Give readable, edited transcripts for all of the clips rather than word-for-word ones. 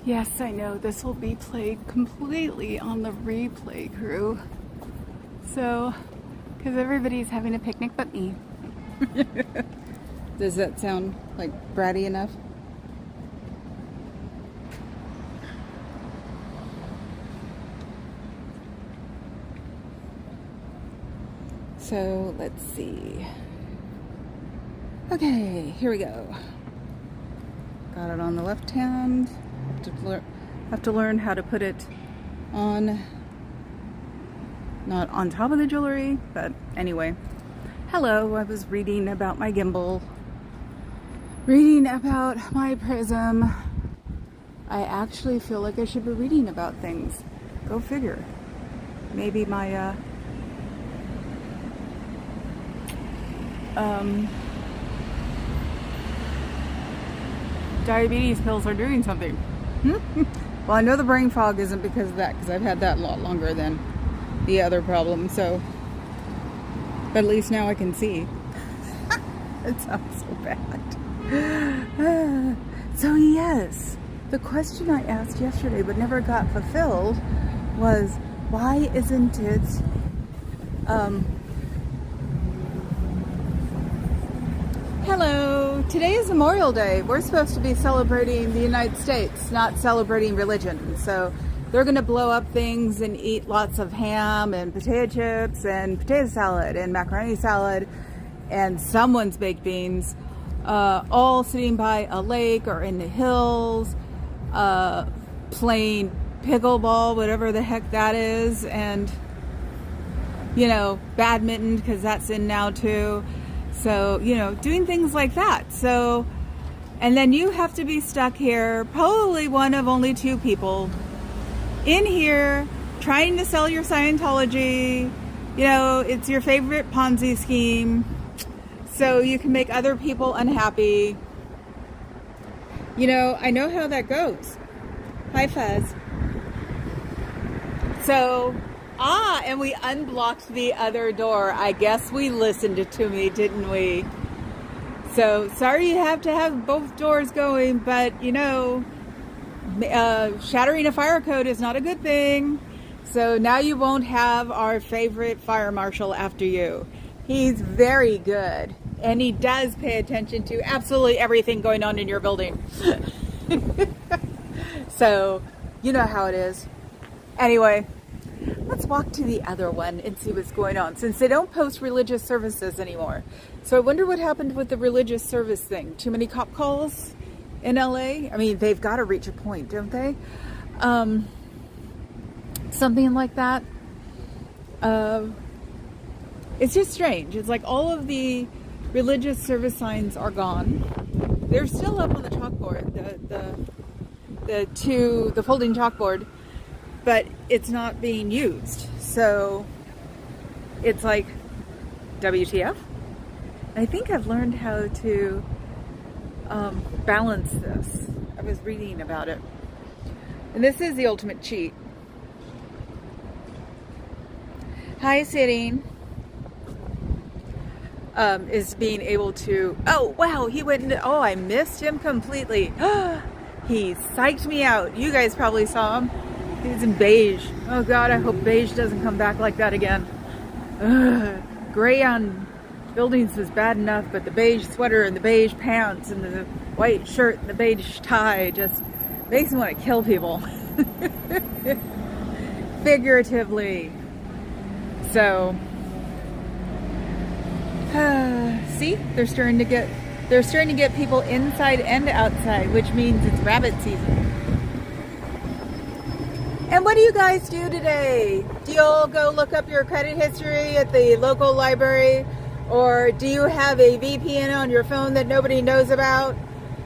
Yes, I know this will be played completely on the replay crew. So, because everybody's having a picnic but me. Does that sound like bratty enough? So, let's see. Okay, here we go. Got it on the left hand. Have to learn how to put it on, not on top of the jewelry, but anyway. Hello, I was reading about my gimbal, reading about my prism. I actually feel like I should be reading about things. Go figure. Maybe my diabetes pills are doing something. Well, I know the brain fog isn't because of that, because I've had that a lot longer than the other problem, so, but at least now I can see. It sounds so bad. So yes, the question I asked yesterday but never got fulfilled was, why isn't it hello, today is Memorial Day. We're supposed to be celebrating the United States, not celebrating religion. So they're going to blow up things and eat lots of ham and potato chips and potato salad and macaroni salad and someone's baked beans, all sitting by a lake or in the hills, playing pickleball, whatever the heck that is, and, you know, badminton, because that's in now too. So, you know, doing things like that. So, and then you have to be stuck here, probably one of only two people in here trying to sell your Scientology. You know, it's your favorite Ponzi scheme. So you can make other people unhappy. You know, I know how that goes. Hi, Fez. So, and we unblocked the other door. I guess we listened to me, didn't we? So, sorry you have to have both doors going, but, you know, shattering a fire code is not a good thing. So now you won't have our favorite fire marshal after you. He's very good, and he does pay attention to absolutely everything going on in your building. So, you know how it is. Anyway, let's walk to the other one and see what's going on, since they don't post religious services anymore. So I wonder what happened with the religious service thing. Too many cop calls in LA? I mean, they've got to reach a point, don't they? Something like that. It's just strange. It's like all of the religious service signs are gone. They're still up on the chalkboard, the folding chalkboard, but it's not being used. So it's like, WTF? I think I've learned how to balance this. I was reading about it. And this is the ultimate cheat. Hi, sitting. Is being able to, oh wow, he went into, oh, I missed him completely. He psyched me out. You guys probably saw him. He was in beige. Oh God, I hope beige doesn't come back like that again. Gray on buildings was bad enough, but the beige sweater and the beige pants and the white shirt and the beige tie just makes me want to kill people. Figuratively. So, see, they're starting to get people inside and outside, which means it's rabbit season. And what do you guys do today? Do you all go look up your credit history at the local library? Or do you have a VPN on your phone that nobody knows about?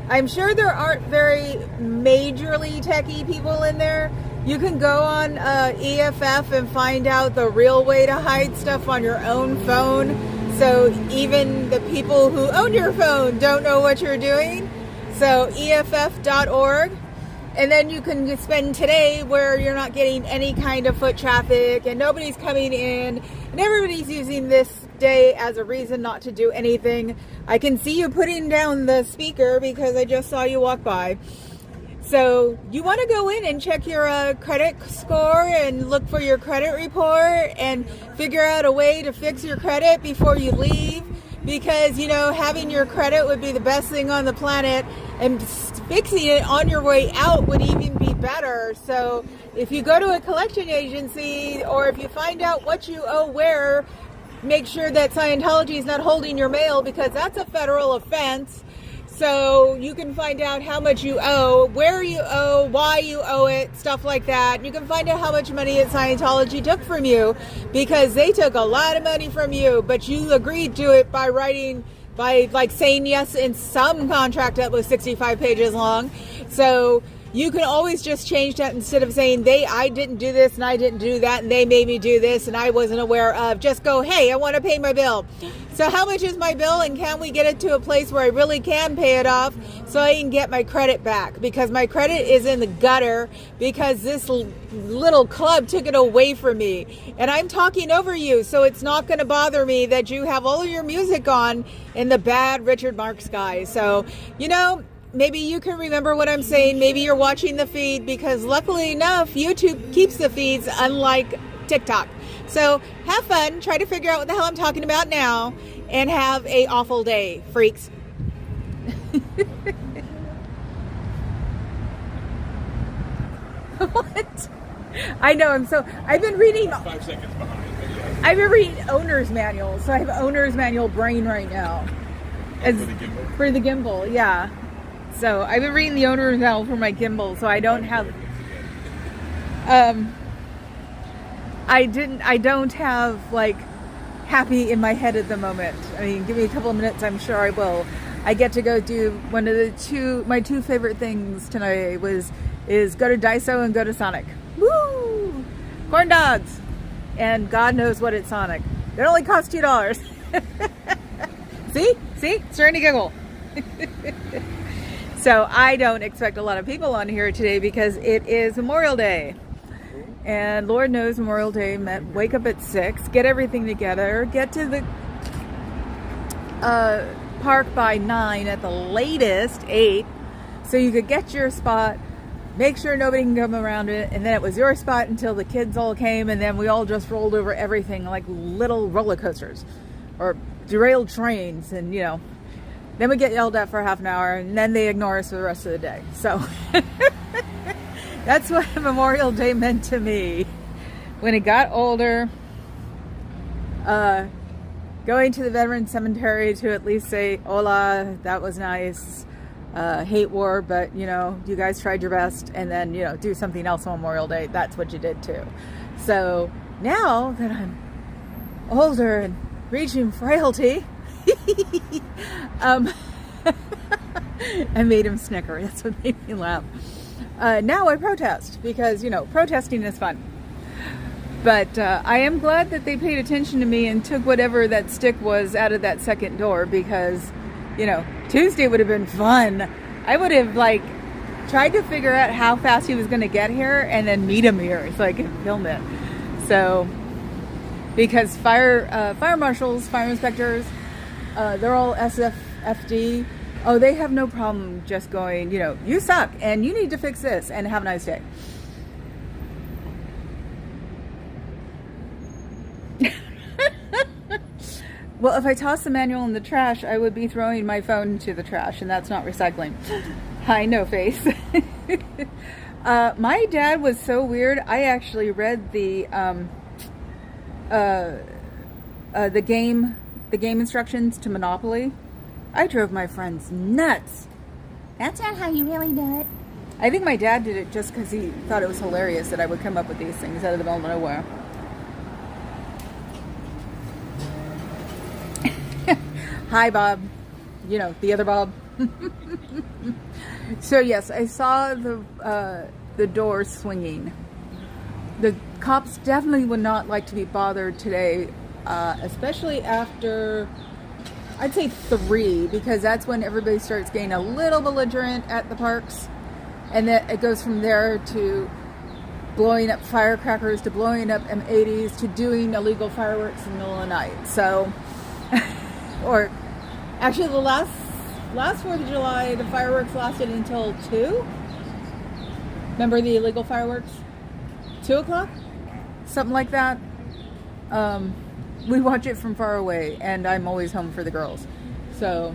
I'm sure there aren't very majorly techie people in there. You can go on EFF and find out the real way to hide stuff on your own phone. So even the people who own your phone don't know what you're doing. So EFF.org. And then you can spend today where you're not getting any kind of foot traffic and nobody's coming in and everybody's using this day as a reason not to do anything. I can see you putting down the speaker because I just saw you walk by. So you want to go in and check your credit score and look for your credit report and figure out a way to fix your credit before you leave, because having your credit would be the best thing on the planet, and fixing it on your way out would even be better. So if you go to a collection agency, or if you find out what you owe where, make sure that Scientology is not holding your mail, because that's a federal offense. So you can find out how much you owe, where you owe, why you owe it, stuff like that. You can find out how much money Scientology took from you, because they took a lot of money from you, but you agreed to it by saying yes in some contract that was 65 pages long. So you can always just change that, instead of saying I didn't do this and I didn't do that and they made me do this and I wasn't aware of. Just go, hey, I want to pay my bill. So how much is my bill, and can we get it to a place where I really can pay it off so I can get my credit back? Because my credit is in the gutter because this little club took it away from me. And I'm talking over you, so it's not going to bother me that you have all of your music on in the bad Richard Marx guy. So, maybe you can remember what I'm saying. Maybe you're watching the feed, because luckily enough, YouTube keeps the feeds, unlike TikTok. So have fun. Try to figure out what the hell I'm talking about now, and have a awful day, freaks. What? I know. I've been reading 5 seconds behind. But yeah. I've been reading owner's manual. So I have owner's manual brain right now. For the gimbal? For the gimbal, yeah. So I've been reading the owner's manual for my gimbal, so I don't have I don't have happy in my head at the moment. I mean, give me a couple of minutes, I'm sure I will. I get to go do one of my two favorite things tonight is go to Daiso and go to Sonic. Woo! Corn dogs! And God knows what at Sonic. It only costs $2. See? Starting to giggle. So I don't expect a lot of people on here today because it is Memorial Day. And Lord knows Memorial Day meant wake up at 6, get everything together, get to the park by 9, at the latest 8, so you could get your spot, make sure nobody can come around it, and then it was your spot until the kids all came, and then we all just rolled over everything like little roller coasters or derailed trains, and then we get yelled at for half an hour, and then they ignore us for the rest of the day. So that's what Memorial Day meant to me. When it got older, going to the Veterans Cemetery to at least say, hola, that was nice. Hate war, but you guys tried your best, and then do something else on Memorial Day. That's what you did too. So now that I'm older and reaching frailty, I made him snicker. That's what made me laugh. Now I protest because protesting is fun. But I am glad that they paid attention to me and took whatever that stick was out of that second door, because Tuesday would have been fun. I would have tried to figure out how fast he was going to get here and then meet him here so I could film it. So because fire marshals, fire inspectors, they're all SFFD. Oh, they have no problem just going, you suck and you need to fix this and have a nice day. Well, if I toss the manual in the trash, I would be throwing my phone into the trash, and that's not recycling. Hi, no face. My dad was so weird. I actually read the game instructions to Monopoly. I drove my friends nuts. That's not how you really do it. I think my dad did it just because he thought it was hilarious that I would come up with these things out of the middle of nowhere. Hi, Bob. The other Bob. So yes, I saw the doors swinging. The cops definitely would not like to be bothered today, especially after, I'd say 3, because that's when everybody starts getting a little belligerent at the parks, and then it goes from there to blowing up firecrackers, to blowing up M80s, to doing illegal fireworks in the middle of the night. So, or actually the last 4th of July, the fireworks lasted until 2, Remember the illegal fireworks? 2 o'clock? Something like that. We watch it from far away, and I'm always home for the girls. So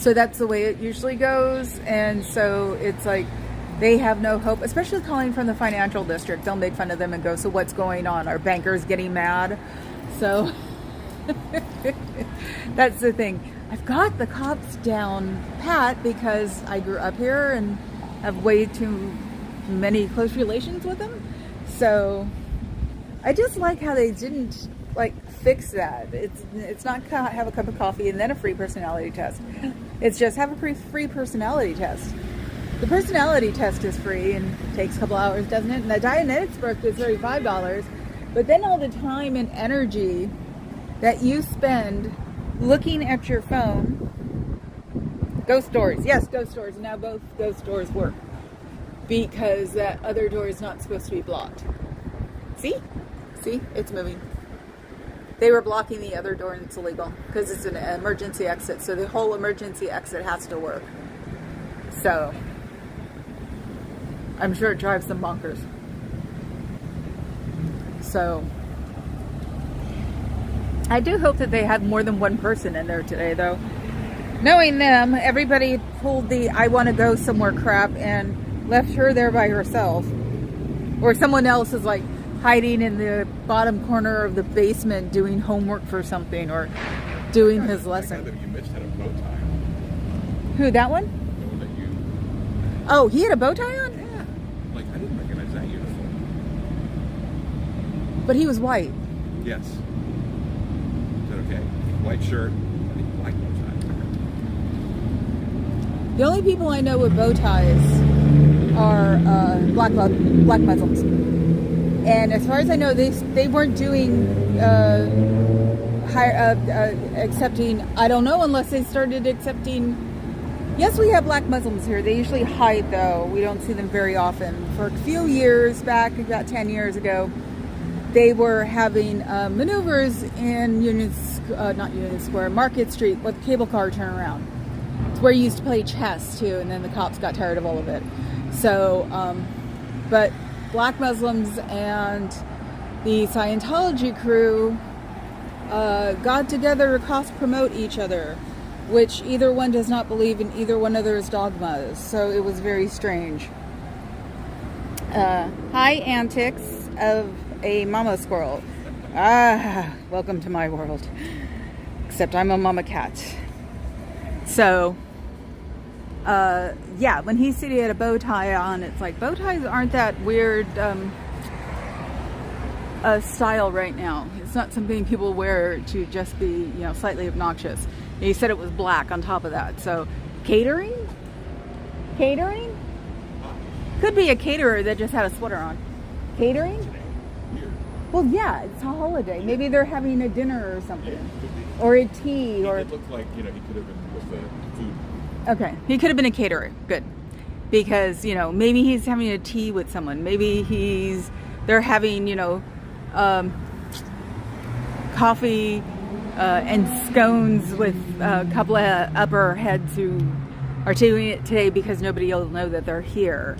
that's the way it usually goes. And so it's like they have no hope, especially calling from the financial district. They'll make fun of them and go, so what's going on? Are bankers getting mad? So that's the thing. I've got the cops down pat because I grew up here and have way too many close relations with them. So I just like how they didn't fix that. It's not have a cup of coffee and then a free personality test. It's just have a free personality test. The personality test is free and takes a couple hours, doesn't it? And the Dianetics is $35. But then all the time and energy that you spend looking at your phone. Ghost doors. Yes, ghost doors. Now both ghost doors work because that other door is not supposed to be blocked. See? It's moving. They were blocking the other door and it's illegal because it's an emergency exit. So the whole emergency exit has to work. So I'm sure it drives them bonkers. So I do hope that they had more than one person in there today, though. Knowing them, everybody pulled the I want to go somewhere crap and left her there by herself. Or someone else is hiding in the bottom corner of the basement doing homework for something or doing his lesson. That you missed had a bow tie. Who, that one? The one that you... Oh, he had a bow tie on? Yeah. I didn't recognize that uniform. But he was white. Yes. Is that okay? White shirt, I think black bow tie. The only people I know with bow ties are black Muslims. And as far as I know, they weren't doing accepting. I don't know unless they started accepting. Yes, we have black Muslims here. They usually hide, though. We don't see them very often. For a few years back, about 10 years ago, they were having maneuvers in not Union Square, Market Street with the cable car turnaround. It's where you used to play chess too, and then the cops got tired of all of it. So, but black Muslims and the Scientology crew got together to cross-promote each other, which either one does not believe in either one of those dogmas. So it was very strange. High antics of a mama squirrel. Welcome to my world. Except I'm a mama cat. So, yeah, when he said he had a bow tie on, it's bow ties aren't that weird style right now. It's not something people wear to just be, slightly obnoxious. He said it was black on top of that. So, catering? Could be a caterer that just had a sweater on. Catering? Well, yeah, it's a holiday. Maybe they're having a dinner or something. Or a tea. It looked like, he could have been with the food. Okay. He could have been a caterer. Good. Because, maybe he's having a tea with someone. Maybe they're having, coffee and scones with a couple of upper heads who are doing it today because nobody will know that they're here.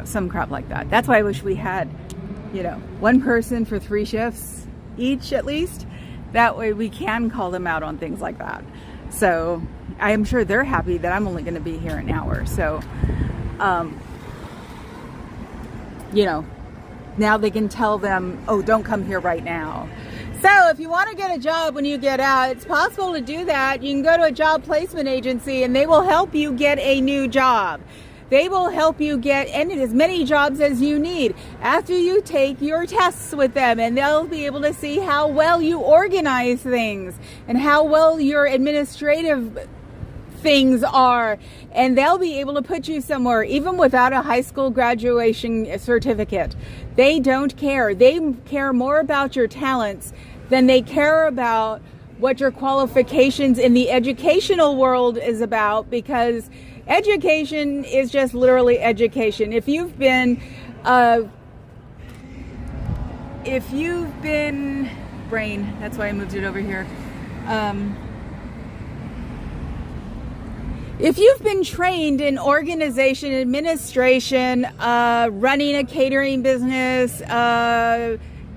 Some crap like that. That's why I wish we had, one person for 3 shifts each at least. That way we can call them out on things like that. So I am sure they're happy that I'm only going to be here an hour. So, now they can tell them, oh, don't come here right now. So if you want to get a job when you get out, it's possible to do that. You can go to a job placement agency and they will help you get a new job. They will help you get as many jobs as you need after you take your tests with them, and they'll be able to see how well you organize things and how well your administrative things are, and they'll be able to put you somewhere even without a high school graduation certificate. They don't care. They care more about your talents than they care about what your qualifications in the educational world is about, because education is just literally education. If you've been brain, that's why I moved it over here. If you've been trained in organization, administration, running a catering business,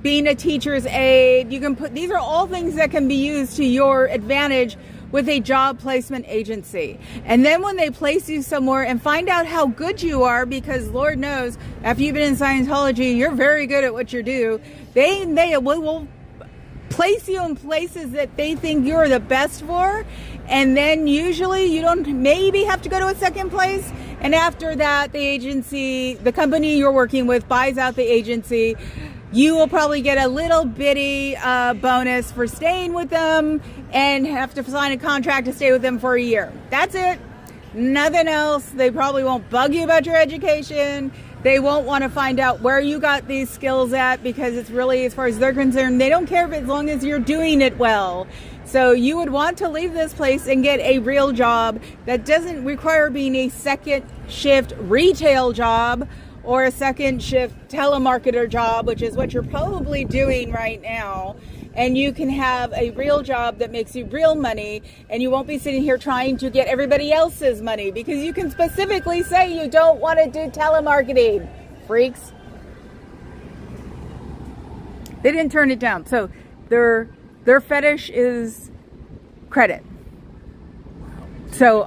being a teacher's aide, you can put, these are all things that can be used to your advantage with a job placement agency. And then when they place you somewhere and find out how good you are, because Lord knows, after you've been in Scientology, you're very good at what you do, they will place you in places that they think you're the best for. And then usually you don't maybe have to go to a second place. And after that, the agency, the company you're working with buys out the agency. You will probably get a little bitty bonus for staying with them and have to sign a contract to stay with them for a year. That's it. Nothing else. They probably won't bug you about your education. They won't want to find out where you got these skills at, because it's really, as far as they're concerned, they don't care if as long as you're doing it well. So you would want to leave this place and get a real job that doesn't require being a second shift retail job or a second shift telemarketer job, which is what you're probably doing right now. And you can have a real job that makes you real money, and you won't be sitting here trying to get everybody else's money, because you can specifically say you don't want to do telemarketing, freaks. They didn't turn it down. So their fetish is credit. So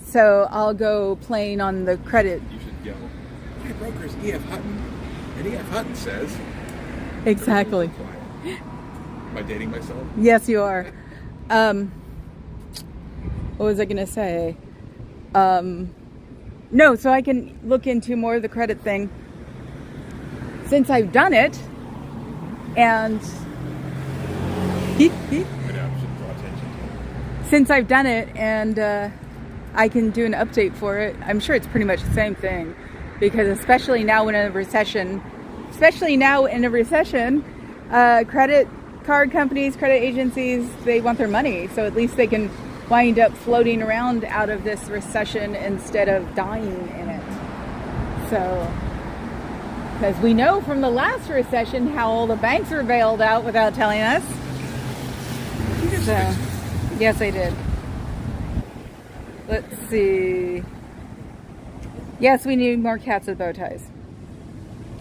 so I'll go playing on the credit. You should go, my broker's E.F. Hutton, and E.F. Hutton says... Exactly. Am I dating myself? Yes, you are. What was I going to say? No, so I can look into more of the credit thing since I've done it. And since I've done it, and I can do an update for it. I'm sure it's pretty much the same thing, because especially now in a recession, credit card companies, credit agencies, they want their money. So at least they can wind up floating around out of this recession instead of dying in it. So, because we know from the last recession how all the banks were bailed out without telling us. So, yes, I did. Let's see. Yes, we need more cats with bow ties.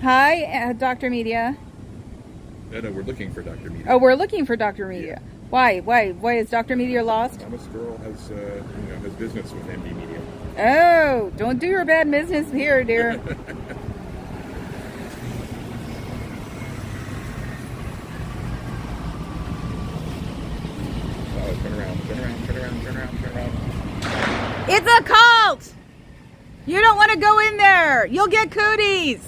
Hi, Dr. Media. No, we're looking for Dr. Media. Oh, we're looking for Dr. Media. Yeah. Why is Dr. Media lost? Thomas Girl has business with MD Media. Oh, don't do your bad business here, dear. Oh, turn around. It's a cult! You don't want to go in there. You'll get cooties.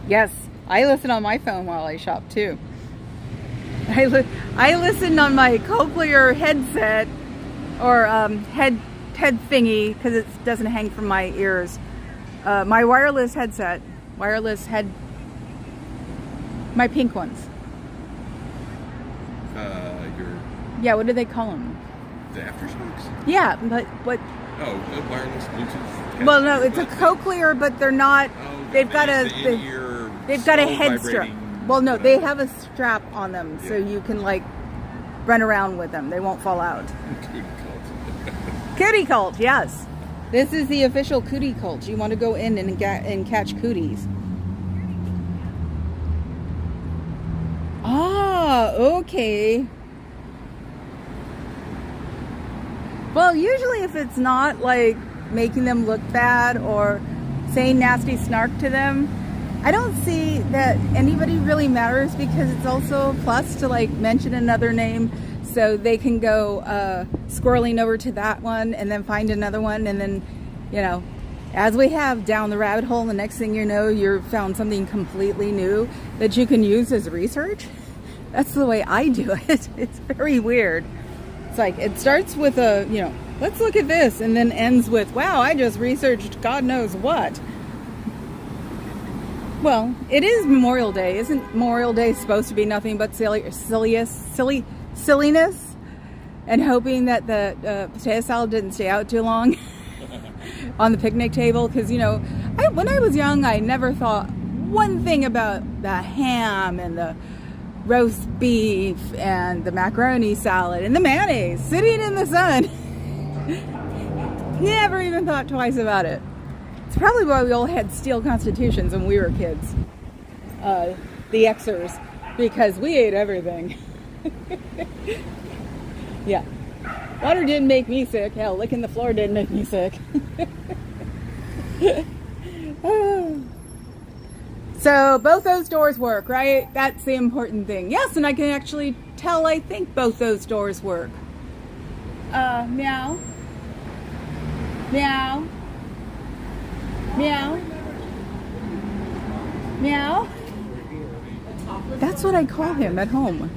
Yes, I listen on my phone while I shop too. I listen on my cochlear headset, or head thingy, because it doesn't hang from my ears. My wireless headset, my pink ones. Yeah, what do they call them? The aftershocks? Yeah, but what? Oh, the wireless Bluetooth. Well, no, it's a cochlear, but they're not. Oh, they've got a head strap. Well, no, they have a strap on them, so you can like run around with them. They won't fall out. Cootie cult. Cootie cult, yes. This is the official cootie cult. You want to go in and catch cooties. Ah, okay. Well, usually if it's not like making them look bad or saying nasty snark to them, I don't see that anybody really matters, because it's also a plus to like mention another name so they can go squirreling over to that one and then find another one, and then, you know, as we have down the rabbit hole, the next thing you know, you've found something completely new that you can use as research. That's the way I do it. It's very weird. It's like, it starts with a, you know, let's look at this, and then ends with, wow, I just researched God knows what. Well, it is Memorial Day. Isn't Memorial Day supposed to be nothing but silliness? And hoping that the potato salad didn't stay out too long on the picnic table. Because, you know, when I was young, I never thought one thing about the ham and the roast beef and the macaroni salad and the mayonnaise sitting in the sun. Never even thought twice about it. It's probably why we all had steel constitutions when we were kids. The Xers, because we ate everything. Yeah. Water didn't make me sick. Hell, licking the floor didn't make me sick. So both those doors work, right? That's the important thing. Yes, and I can actually tell, I think both those doors work. Meow. Meow. Meow. Meow. That's what I call him at home.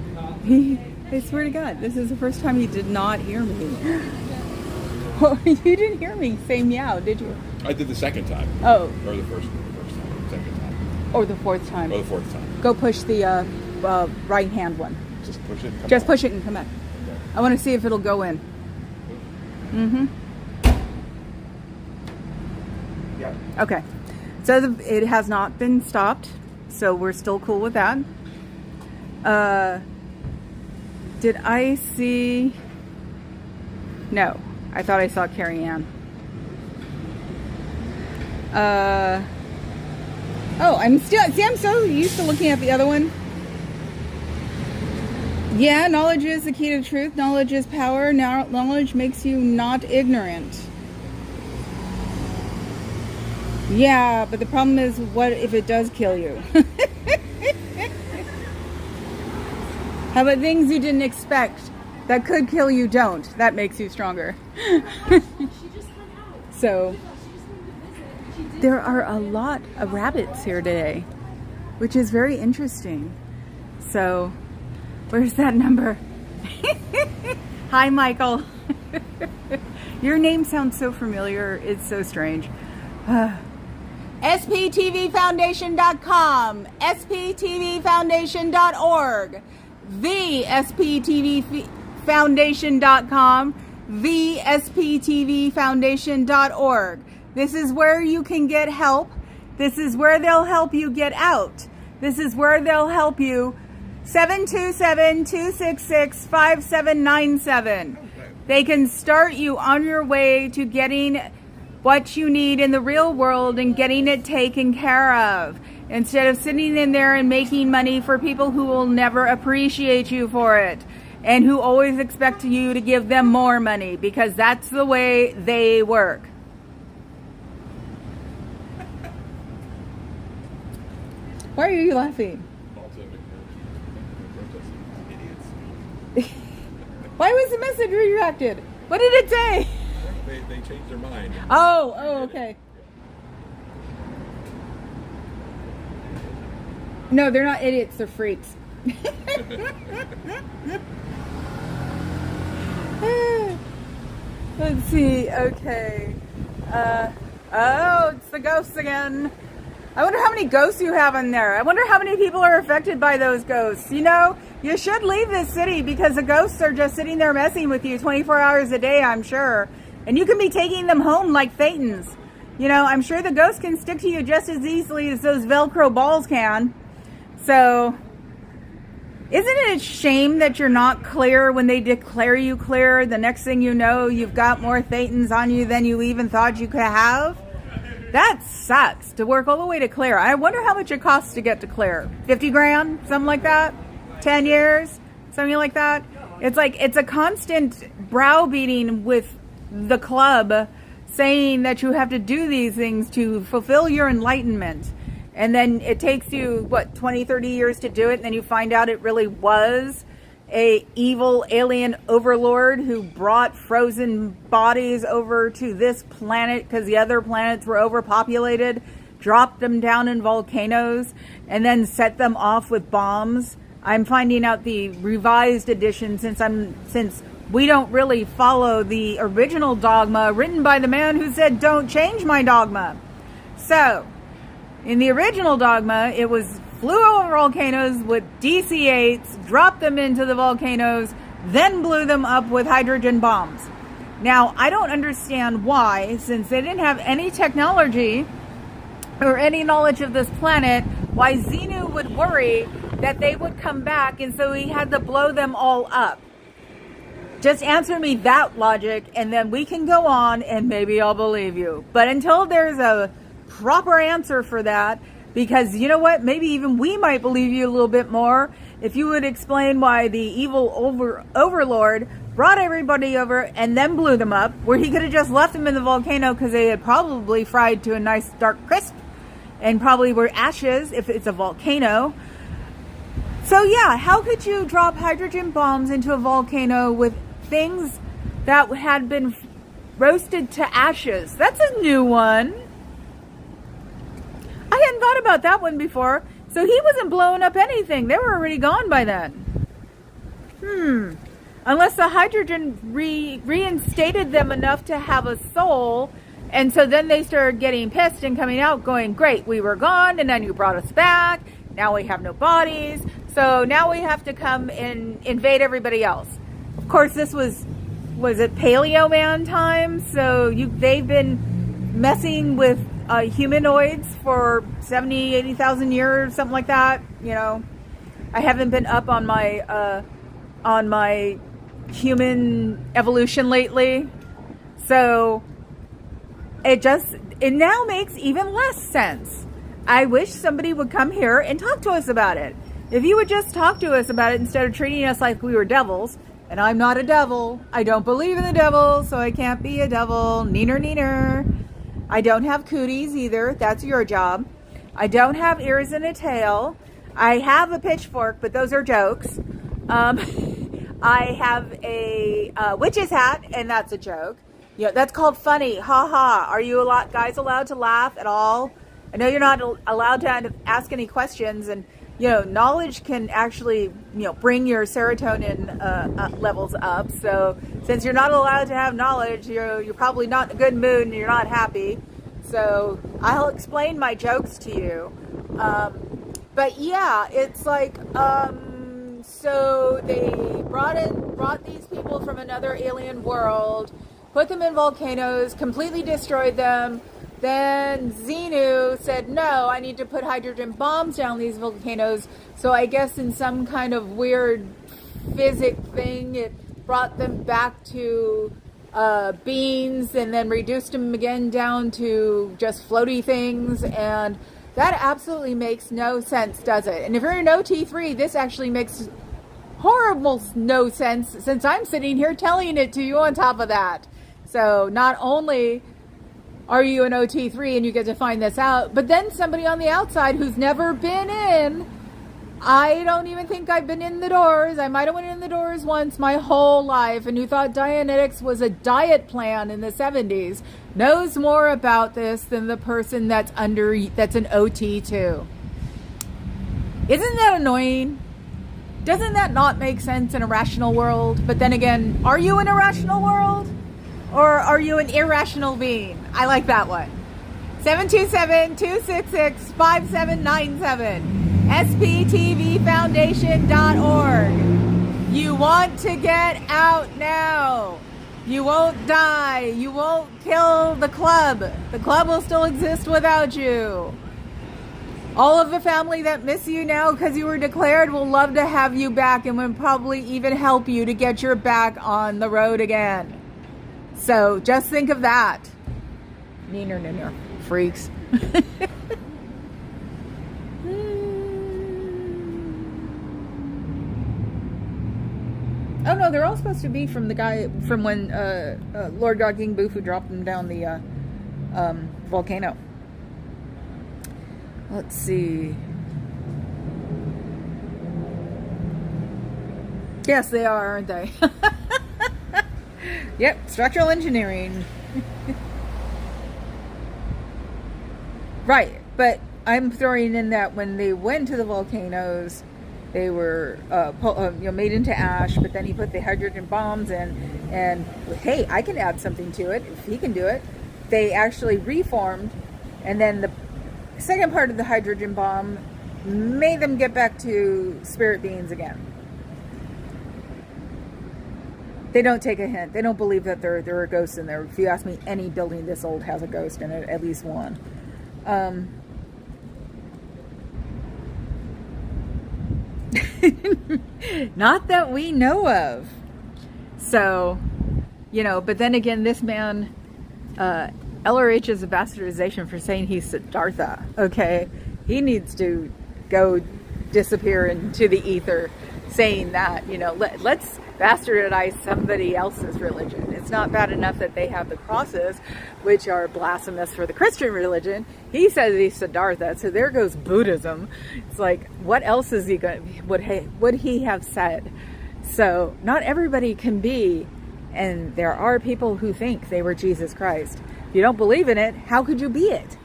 I swear to God, this is the first time he did not hear me. Oh, you didn't hear me say meow, did you? I did the second time. Oh. Or the first time. Second time. Or the fourth time. Or the fourth time. Go push the right hand one. Just push it and come Just out. push it and come back. Okay. I want to see if it'll go in. Mm-hmm. Yeah. Okay. So it has not been stopped. So we're still cool with that. Did I see... No. I thought I saw Carrie Ann. Oh, I'm so used to looking at the other one. Yeah, knowledge is the key to truth. Knowledge is power. Knowledge makes you not ignorant. Yeah, but the problem is, what if it does kill you? How about things you didn't expect that could kill you don't? That makes you stronger. So, there are a lot of rabbits here today, which is very interesting. So, where's that number? Hi, Michael. Your name sounds so familiar. It's so strange. SPTVFoundation.com, SPTVFoundation.org, the SPTVFoundation.com, the SPTVFoundation.org. This is where you can get help. This is where they'll help you get out. This is where they'll help you. 727-266-5797. They can start you on your way to getting what you need in the real world and getting it taken care of, instead of sitting in there and making money for people who will never appreciate you for it and who always expect you to give them more money, because that's the way they work. Why are you laughing? Why was the message redirected? What did it say? They changed their mind. Oh, okay. No, they're not idiots, they're freaks. Let's see, okay. Oh, it's the ghosts again. I wonder how many ghosts you have in there. I wonder how many people are affected by those ghosts. You know, you should leave this city, because the ghosts are just sitting there messing with you 24 hours a day, I'm sure. And you can be taking them home like Thetans. You know, I'm sure the ghosts can stick to you just as easily as those Velcro balls can. So, isn't it a shame that you're not clear when they declare you clear? The next thing you know, you've got more Thetans on you than you even thought you could have? That sucks, to work all the way to clear. I wonder how much it costs to get to clear. 50 grand? Something like that? 10 years? Something like that? It's like, it's a constant browbeating with the club saying that you have to do these things to fulfill your enlightenment. And then it takes you, what, 20, 30 years to do it, and then you find out it really was a evil alien overlord who brought frozen bodies over to this planet because the other planets were overpopulated, dropped them down in volcanoes, and then set them off with bombs. I'm finding out the revised edition, since we don't really follow the original dogma written by the man who said, "Don't change my dogma." So, in the original dogma, it was flew over volcanoes with DC-8s, dropped them into the volcanoes, then blew them up with hydrogen bombs. Now, I don't understand why, since they didn't have any technology or any knowledge of this planet, why Xenu would worry that they would come back, and so he had to blow them all up? Just answer me that logic, and then we can go on, and maybe I'll believe you. But until there's a proper answer for that, because you know what? Maybe even we might believe you a little bit more if you would explain why the evil overlord brought everybody over and then blew them up, where he could have just left them in the volcano because they had probably fried to a nice dark crisp and probably were ashes if it's a volcano. So yeah, how could you drop hydrogen bombs into a volcano with things that had been roasted to ashes? That's a new one. I hadn't thought about that one before. So he wasn't blowing up anything. They were already gone by then. Unless the hydrogen reinstated them enough to have a soul. And so then they started getting pissed and coming out going, great, we were gone and then you brought us back. Now we have no bodies. So now we have to come and invade everybody else. Of course, this was it Paleo Man time? So they've been messing with humanoids for 70, 80,000 years, something like that. You know, I haven't been up on my human evolution lately. So it now makes even less sense. I wish somebody would come here and talk to us about it. If you would just talk to us about it instead of treating us like we were devils. And I'm not a devil. I don't believe in the devil, so I can't be a devil. Neener, neener. I don't have cooties either. That's your job. I don't have ears and a tail. I have a pitchfork, but those are jokes. I have a witch's hat, and that's a joke. You know, that's called funny. Ha ha. Are you guys allowed to laugh at all? I know you're not allowed to ask any questions, and you know, knowledge can actually, you know, bring your serotonin levels up. So since you're not allowed to have knowledge, you're probably not in a good mood and you're not happy. So I'll explain my jokes to you. But yeah, it's like, so they brought these people from another alien world, put them in volcanoes, completely destroyed them. Then Xenu said, no, I need to put hydrogen bombs down these volcanoes. So I guess in some kind of weird physics thing, it brought them back to beings and then reduced them again down to just floaty things. And that absolutely makes no sense, does it? And if you're an OT3, this actually makes horrible no sense since I'm sitting here telling it to you on top of that. So not only are you an OT3 and you get to find this out, but then somebody on the outside who's never been in, I don't even think I've been in the doors. I might have went in the doors once my whole life, and who thought Dianetics was a diet plan in the 70s, knows more about this than the person that's an OT2. Isn't that annoying? Doesn't that not make sense in a rational world? But then again, are you in a rational world? Or are you an irrational being? I like that one. 727-266-5797. SPTVFoundation.org. You want to get out now. You won't die. You won't kill the club. The club will still exist without you. All of the family that miss you now because you were declared will love to have you back and will probably even help you to get your back on the road again. So just think of that. Neener, freaks. Oh no, they're all supposed to be from the guy from when Lord God King Bufu dropped them down the volcano. Let's see. Yes, they are, aren't they? Yep, structural engineering. Right, but I'm throwing in that when they went to the volcanoes, they were made into ash, but then he put the hydrogen bombs in, and hey, I can add something to it if he can do it. They actually reformed, and then the second part of the hydrogen bomb made them get back to spirit beings again. They don't take a hint. They don't believe that there are ghosts in there. If you ask me, any building this old has a ghost in it, at least one. Not that we know of. So, you know, but then again, this man, LRH's a bastardization for saying he's Siddhartha, okay? He needs to go disappear into the ether saying that, you know, let's bastardize somebody else's religion. It's not bad enough that they have the crosses, which are blasphemous for the Christian religion. He says he's Siddhartha, so there goes Buddhism. It's like, what else is he going? Would he have said? So not everybody can be, and there are people who think they were Jesus Christ. If you don't believe in it, how could you be it?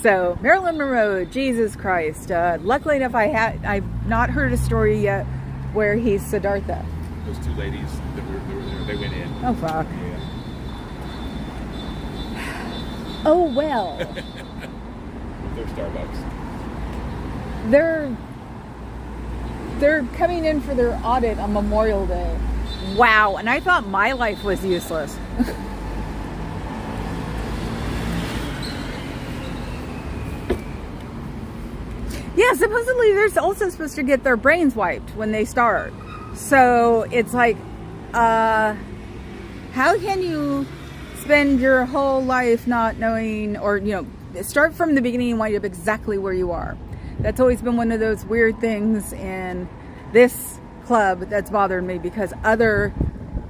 So Marilyn Monroe, Jesus Christ. Luckily enough, I've not heard a story yet where he's Siddhartha. Those two ladies that were there, they went in. Oh fuck. Yeah. Oh well. They're Starbucks. They're coming in for their audit on Memorial Day. Wow, and I thought my life was useless. Yeah, supposedly they're also supposed to get their brains wiped when they start. So it's like, how can you spend your whole life not knowing, or, you know, start from the beginning and wind up exactly where you are? That's always been one of those weird things in this club that's bothered me, because other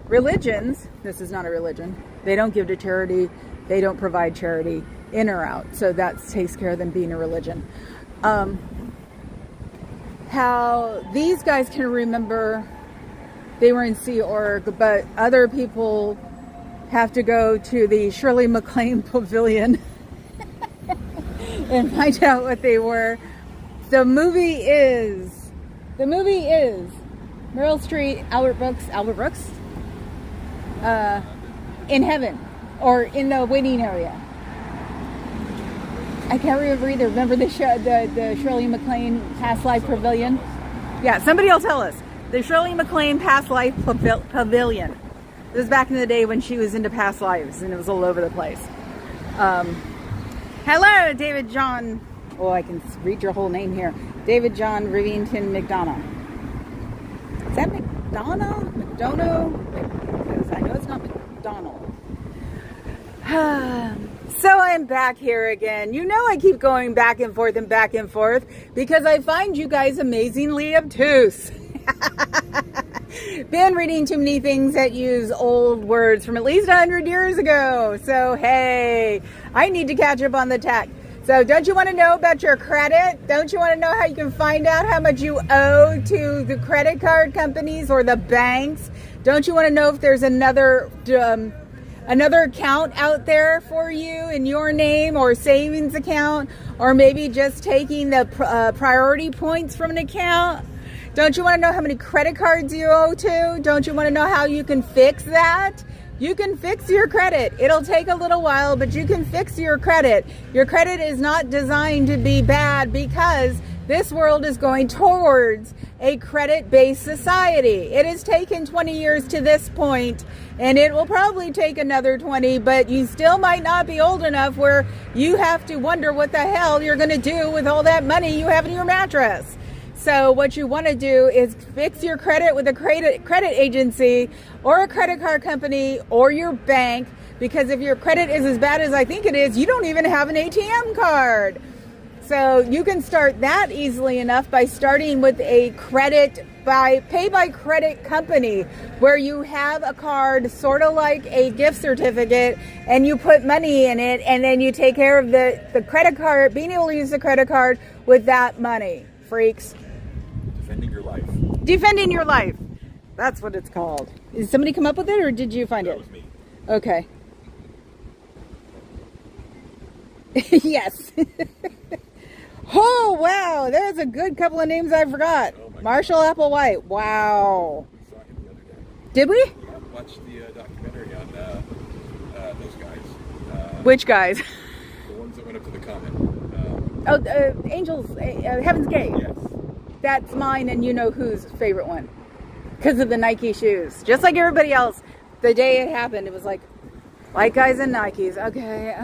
religions, this is not a religion, they don't give to charity, they don't provide charity, in or out. So that takes care of them being a religion. How these guys can remember they were in Sea Org, but other people have to go to the Shirley MacLaine Pavilion and find out what they were. The movie is Meryl Streep, Albert Brooks, in heaven, or in the waiting area. I can't remember either. Remember the Shirley MacLaine Past Life Pavilion? Yeah, somebody will tell us. The Shirley MacLaine Past Life Pavilion. This was back in the day when she was into past lives, and it was all over the place. Hello, David John. Oh, I can read your whole name here. David John Rivington McDonough. Is that McDonough? McDonough? Because I know it's not McDonald. So I'm back here again. You know I keep going back and forth because I find you guys amazingly obtuse. Been reading too many things that use old words from at least 100 years ago. So hey, I need to catch up on the tech. So don't you want to know about your credit? Don't you want to know how you can find out how much you owe to the credit card companies or the banks? Don't you want to know if there's another account out there for you in your name, or savings account, or maybe just taking the priority points from an account? Don't you want to know how many credit cards you owe to? Don't you want to know how you can fix that? You can fix your credit. It'll take a little while, but you can fix your credit. Your credit is not designed to be bad, because this world is going towards a credit-based society. It has taken 20 years to this point, and it will probably take another 20, but you still might not be old enough where you have to wonder what the hell you're going to do with all that money you have in your mattress. So what you want to do is fix your credit with a credit agency or a credit card company or your bank, because if your credit is as bad as I think it is, you don't even have an ATM card. So you can start that easily enough by starting with a pay by credit company, where you have a card sort of like a gift certificate, and you put money in it, and then you take care of the credit card, being able to use the credit card with that money. Freaks. Defending your life. Defending your life. That's what it's called. Did somebody come up with it, or did you find it? That was me. Okay. Yes. Oh, wow. There's a good couple of names I forgot. Oh my Marshall Applewhite. Wow. We saw him the other day. Did we? Yeah, watched the documentary on those guys. Which guys? The ones that went up to the comment. Angels, Heaven's Gate. Yes. That's mine, and you know whose favorite one. Because of the Nike shoes. Just like everybody else, the day it happened, it was like, white guys and Nikes. Okay.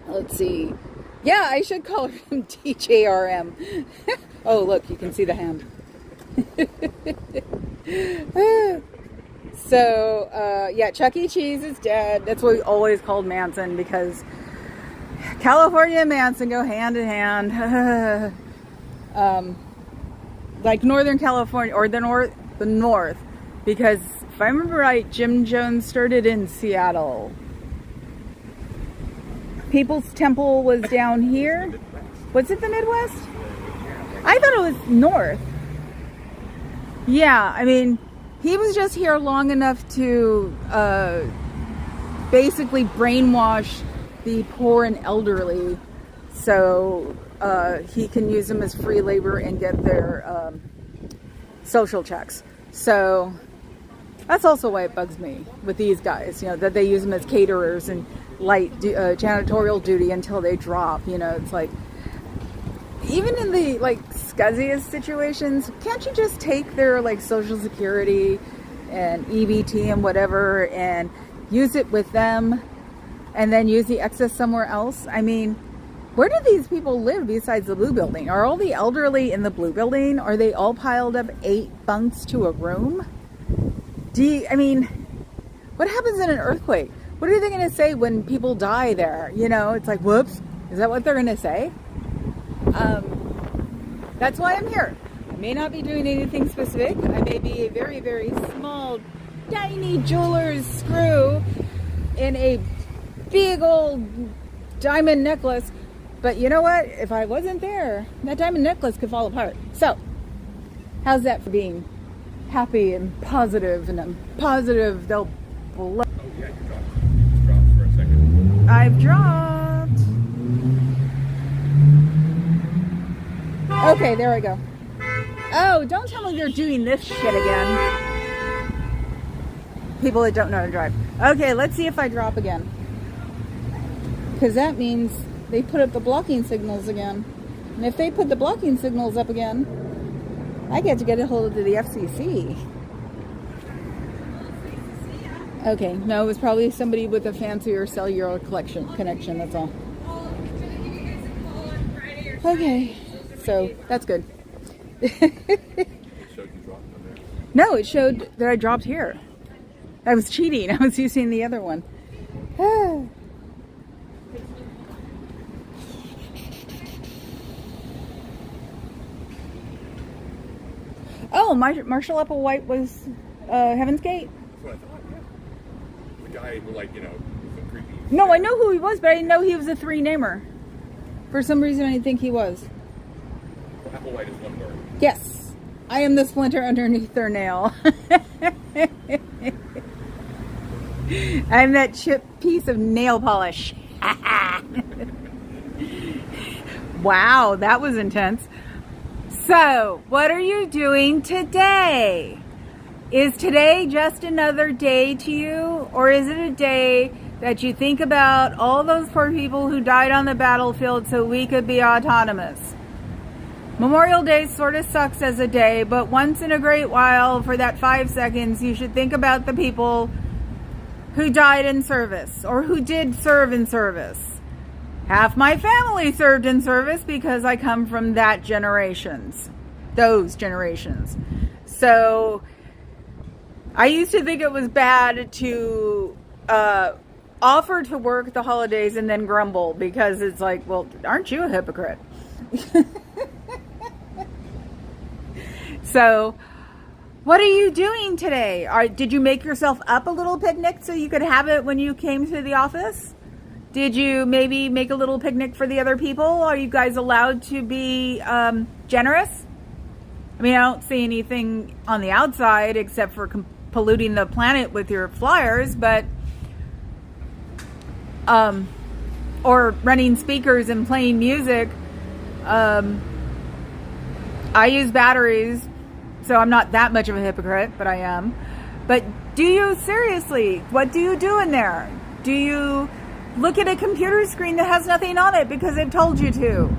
Let's see. Yeah, I should call him TJRM. Oh, look, you can see the hand. So, yeah, Chuck E. Cheese is dead. That's what we always called Manson, because California and Manson go hand in hand. Like Northern California, or the North, because if I remember right, Jim Jones started in Seattle. People's Temple was down here. Was it the Midwest? I thought it was North. Yeah, I mean, he was just here long enough to basically brainwash the poor and elderly, so he can use them as free labor and get their social checks. So that's also why it bugs me with these guys, you know, that they use them as caterers and light janitorial duty until they drop. You know, it's like, even in the like scuzziest situations, can't you just take their like social security and EBT and whatever and use it with them and then use the excess somewhere else? I mean, where do these people live besides the blue building? Are all the elderly in the blue building? Are they all piled up 8 bunks to a room? I mean, what happens in an earthquake? What are they going to say when people die there? You know, it's like, whoops. Is that what they're going to say? That's why I'm here. I may not be doing anything specific. I may be a very, very small, tiny jeweler's screw in a big old diamond necklace. But you know what? If I wasn't there, that diamond necklace could fall apart. So, how's that for being happy and positive? And I'm positive they'll blow. Oh, yeah, you dropped for a second. I've dropped. Okay, there we go. Oh, don't tell me they're doing this shit again. People that don't know how to drive. Okay, let's see if I drop again. Because that means they put up the blocking signals again. And if they put the blocking signals up again, I get to get a hold of the FCC. Okay, no, it was probably somebody with a fancier cellular connection, that's all. Okay, so that's good. It showed you dropped on there. No, it showed that I dropped here. I was cheating. I was using the other one. Oh, Marshall Applewhite was Heaven's Gate. That's what I thought, yeah. The guy who, like, you know, some creepy. No, I know who he was, but I didn't know he was a 3-namer. For some reason, I didn't think he was. Applewhite is one word. Yes, I am the splinter underneath their nail. I'm that chipped piece of nail polish. Wow, that was intense. So, what are you doing today? Is today just another day to you? Or is it a day that you think about all those poor people who died on the battlefield so we could be autonomous? Memorial Day sort of sucks as a day, but once in a great while, for that 5 seconds, you should think about the people who died in service or who did serve in service. Half my family served in service because I come from those generations. So I used to think it was bad to offer to work the holidays and then grumble, because it's like, well, aren't you a hypocrite? So what are you doing today? Did you make yourself up a little picnic so you could have it when you came to the office? Did you maybe make a little picnic for the other people? Are you guys allowed to be generous? I mean, I don't see anything on the outside except for polluting the planet with your flyers, but or running speakers and playing music. I use batteries, so I'm not that much of a hypocrite, but I am. But do you seriously? What do you do in there? Do you look at a computer screen that has nothing on it because they've told you to?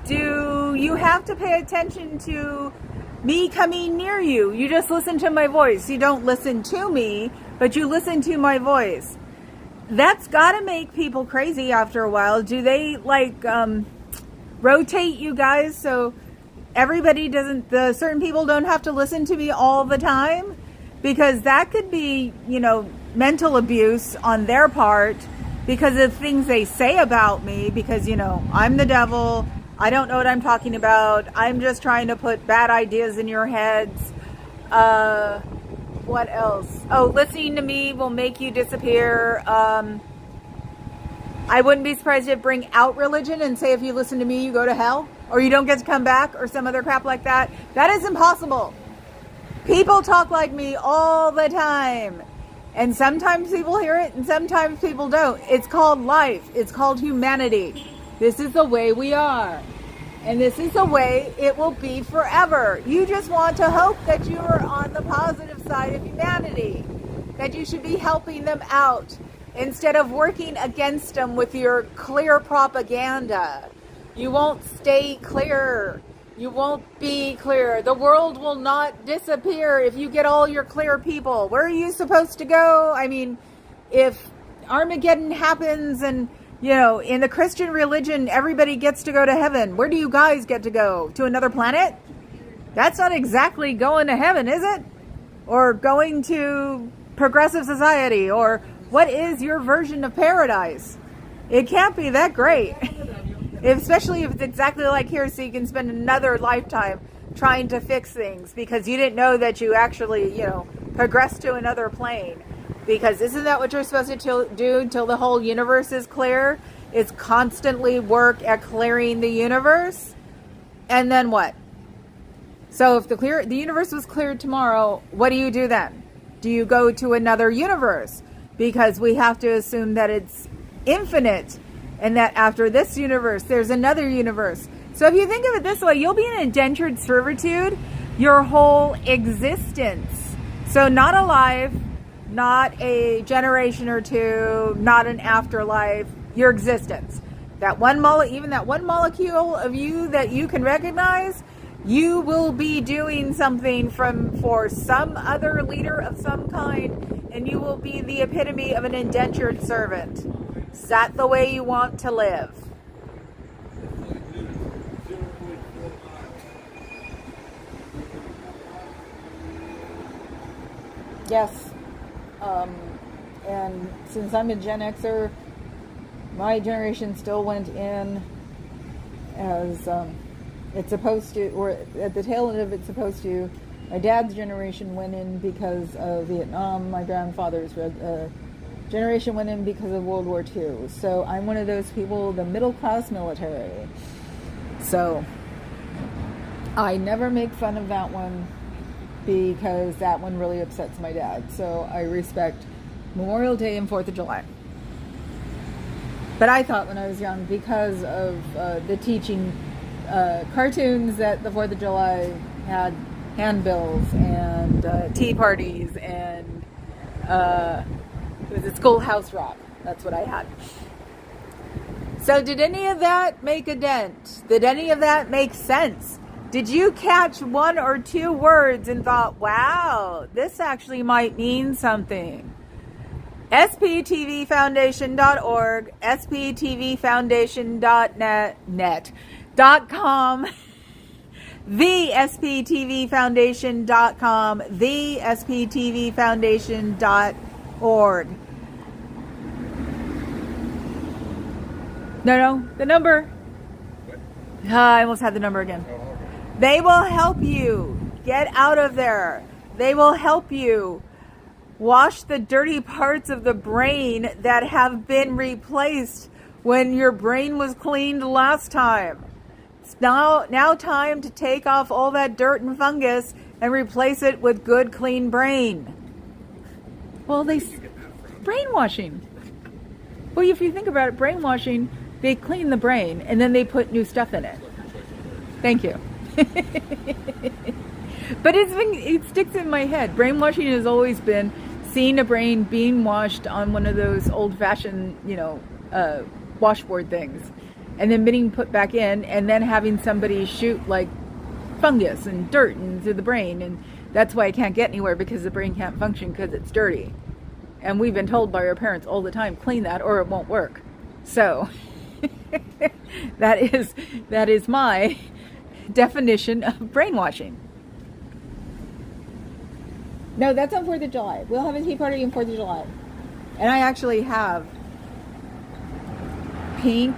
Do you have to pay attention to me coming near you? You just listen to my voice. You don't listen to me, but you listen to my voice. that's got to make people crazy after a while. Do they like rotate you guys so everybody doesn't, the certain people don't have to listen to me all the time? Because that could be, mental abuse on their part because of things they say about me, because, I'm the devil. I don't know what I'm talking about. I'm just trying to put bad ideas in your heads. What else? Oh, listening to me will make you disappear. I wouldn't be surprised if bring out religion and say if you listen to me, you go to hell, or you don't get to come back, or some other crap like that. That is impossible. People talk like me all the time. And sometimes people hear it and sometimes people don't. It's called life. It's called humanity. This is the way we are. And this is the way it will be forever. You just want to hope that you are on the positive side of humanity. That you should be helping them out instead of working against them with your clear propaganda. You won't stay clear. You won't be clear. The world will not disappear if you get all your clear people. Where are you supposed to go? I mean, if Armageddon happens and, in the Christian religion, everybody gets to go to heaven, where do you guys get to go? To another planet? That's not exactly going to heaven, is it? Or going to progressive society? Or what is your version of paradise? It can't be that great. Especially if it's exactly like here, so you can spend another lifetime trying to fix things because you didn't know that you actually, progressed to another plane. Because isn't that what you're supposed to do until the whole universe is clear? It's constantly work at clearing the universe. And then what? So if the universe was cleared tomorrow, what do you do then? Do you go to another universe? Because we have to assume that it's infinite. And that after this universe, there's another universe. So if you think of it this way, you'll be in indentured servitude your whole existence. So not alive, not a generation or two, not an afterlife, your existence. Even that one molecule of you that you can recognize, you will be doing something for some other leader of some kind, and you will be the epitome of an indentured servant. Is that the way you want to live? Yes. And since I'm a Gen Xer, my generation still went in as it's supposed to, or at the tail end of it's supposed to. My dad's generation went in because of Vietnam. My grandfather's generation went in because of World War II. So I'm one of those people, the middle class military. So I never make fun of that one because that one really upsets my dad. So I respect Memorial Day and 4th of July. But I thought when I was young, because of the teaching cartoons, that the 4th of July had handbills and tea parties and it was a schoolhouse rock. That's what I had. So did any of that make a dent? Did any of that make sense? Did you catch one or two words and thought, wow, this actually might mean something? sptvfoundation.org, sptvfoundation.net.com, thesptvfoundation.com, thesptvfoundation.org. No, the number. I almost had the number again. They will help you get out of there. They will help you wash the dirty parts of the brain that have been replaced when your brain was cleaned last time. It's now time to take off all that dirt and fungus and replace it with good, clean brain. Well, brainwashing. Well, if you think about it, brainwashing, they clean the brain and then they put new stuff in it. Thank you. But it sticks in my head. Brainwashing has always been seeing a brain being washed on one of those old-fashioned, washboard things, and then being put back in, and then having somebody shoot like fungus and dirt into the brain, and that's why it can't get anywhere, because the brain can't function because it's dirty. And we've been told by our parents all the time, clean that or it won't work. So that is my definition of brainwashing. No, that's on 4th of July. We'll have a tea party on 4th of July. And I actually have pink.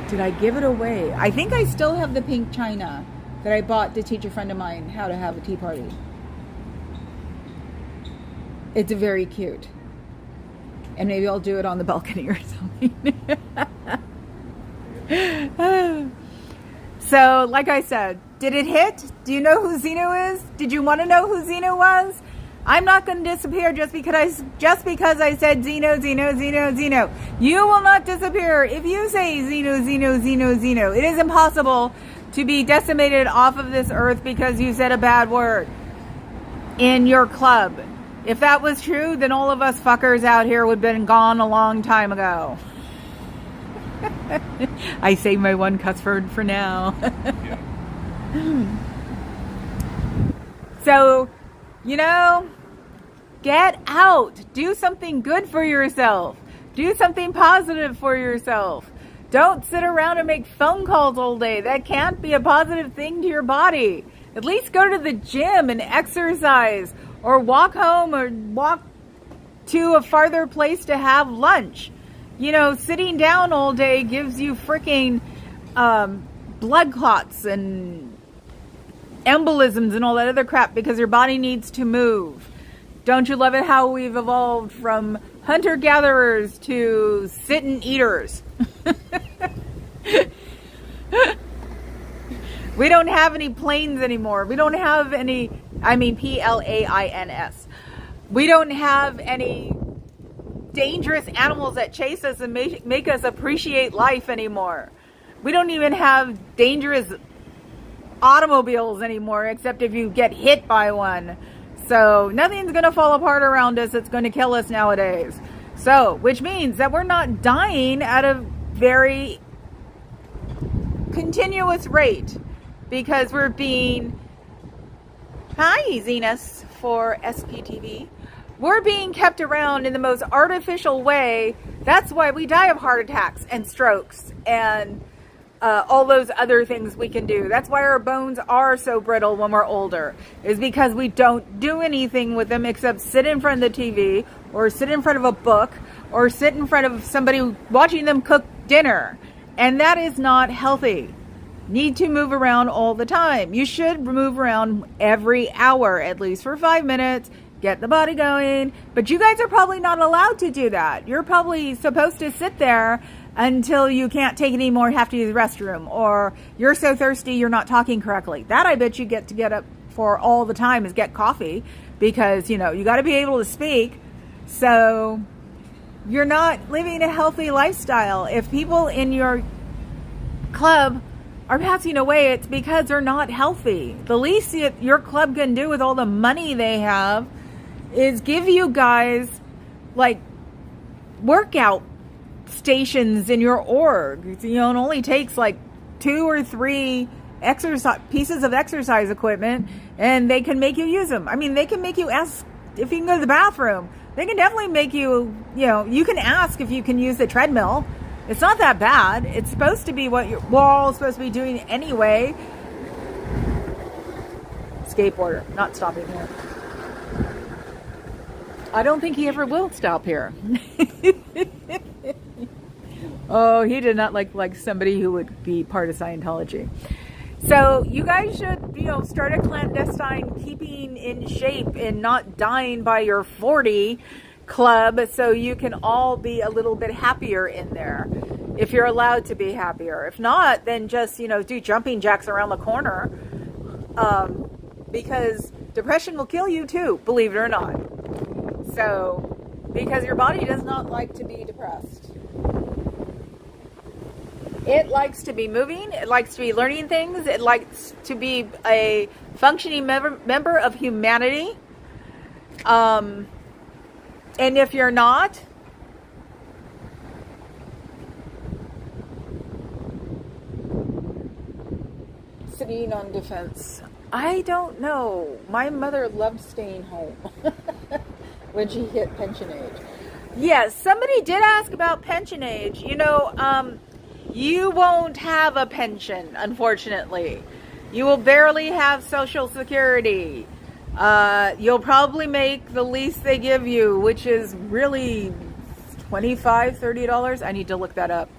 Did I give it away? I think I still have the pink china that I bought to teach a friend of mine how to have a tea party. It's very cute. And maybe I'll do it on the balcony or something. So, like I said, did it hit? Do you know who Zeno is? Did you want to know who Zeno was? I'm not going to disappear just because I said Zeno, Zeno, Zeno, Zeno. You will not disappear if you say Zeno, Zeno, Zeno, Zeno. It is impossible to be decimated off of this earth because you said a bad word in your club. If that was true, then all of us fuckers out here would have been gone a long time ago. I saved my one cuss word for now. So, get out. Do something good for yourself. Do something positive for yourself. Don't sit around and make phone calls all day. That can't be a positive thing to your body. At least go to the gym and exercise, or walk home, or walk to a farther place to have lunch. Sitting down all day gives you freaking blood clots and embolisms and all that other crap because your body needs to move. Don't you love it how we've evolved from hunter-gatherers to sit-and-eaters? We don't have any planes anymore. We don't have any, plains. We don't have any dangerous animals that chase us and make us appreciate life anymore. We don't even have dangerous automobiles anymore, except if you get hit by one. So nothing's going to fall apart around us that's going to kill us nowadays. So, which means that we're not dying at a very continuous rate because we're being, hi Zenas for SPTV, we're being kept around in the most artificial way. That's why we die of heart attacks and strokes and all those other things we can do. That's why our bones are so brittle when we're older, is because we don't do anything with them except sit in front of the TV or sit in front of a book or sit in front of somebody watching them cook dinner. And that is not healthy. Need to move around all the time. You should move around every hour, at least for 5 minutes. Get the body going. But you guys are probably not allowed to do that. You're probably supposed to sit there until you can't take it anymore and have to use the restroom, or you're so thirsty you're not talking correctly. That I bet you get up for all the time is get coffee, because you got to be able to speak. So you're not living a healthy lifestyle. If people in your club are passing away, it's because they're not healthy. The least your club can do with all the money they have is give you guys like workout stations in your org. It only takes like 2 or 3 pieces of exercise equipment, and they can make you use them. They can make you ask if you can go to the bathroom. They can definitely make you, you can ask if you can use the treadmill. It's not that bad. It's supposed to be what we're all supposed to be doing anyway. Skateboarder, not stopping here. I don't think he ever will stop here. Oh, he did not like somebody who would be part of Scientology. So you guys should, start a clandestine keeping in shape and not dying by your 40 club, so you can all be a little bit happier in there, if you're allowed to be happier. If not, then just, do jumping jacks around the corner, because depression will kill you too, believe it or not. So, because your body does not like to be depressed. It likes to be moving. It likes to be learning things. It likes to be a functioning member of humanity. And if you're not, sitting on defense. I don't know. My mother loved staying home. when she hit pension age. Yes, somebody did ask about pension age. You know, you won't have a pension, unfortunately. You will barely have Social Security. You'll probably make the least they give you, which is really $25, $30. I need to look that up.